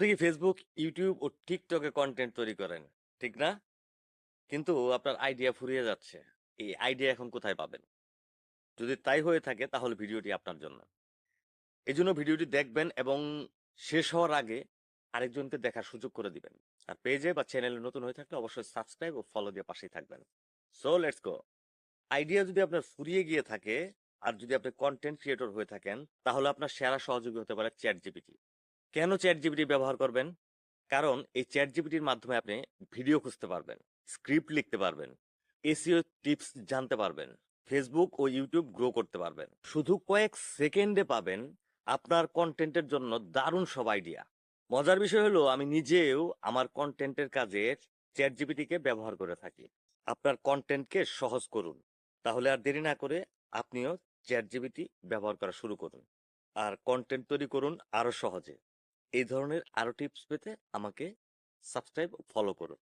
আপনি কি Facebook, YouTube ও টিকটকে কন্টেন্ট তৈরি করেন, ঠিক না? কিন্তু আপনার আইডিয়া ফুরিয়ে যাচ্ছে। এই আইডিয়া এখন কোথায় পাবেন? যদি তাই হয়ে থাকে তাহলে ভিডিওটি আপনার জন্য। এজন্য ভিডিওটি দেখবেন এবং শেষ হওয়ার আগে আরেকজনকে দেখার সুযোগ করে দিবেন। আর পেজে বা চ্যানেলে নতুন হয়ে থাকলে অবশ্যই সাবস্ক্রাইব ও ফলো দিয়ে পাশেই থাকবেন। So let's go. আইডিয়া যদি আপনার ফুরিয়ে গিয়ে থাকে আর যদি আপনি কন্টেন্ট ক্রিয়েটর হয়ে থাকেন তাহলে আপনার সেরা সহযোগী হতে পারে চ্যাট জিপিটি। কেন চ্যাট জিপিটি ব্যবহার করবেন? কারণ এই চ্যাট জিপিটির মাধ্যমে আপনি ভিডিও খুঁজতে পারবেন, স্ক্রিপ্ট লিখতে পারবেন, এসইও টিপস জানতে পারবেন, ফেসবুক ও ইউটিউব গ্রো করতে পারবেন। শুধু কয়েক সেকেন্ডে পাবেন আপনার কন্টেন্টের জন্য দারুণ সব আইডিয়া। মজার বিষয় হলো আমি নিজেও আমার কন্টেন্টের কাজে চ্যাট জিপিটিকে ব্যবহার করে থাকি। আপনার কন্টেন্টকে সহজ করুন, তাহলে আর দেরি না করে আপনিও চ্যাট জিপিটি ব্যবহার করা শুরু করুন আর কন্টেন্ট তৈরি করুন আরো সহজে। এই ধরনের আরো টিপস পেতে আমাকে সাবস্ক্রাইব ও ফলো করুন।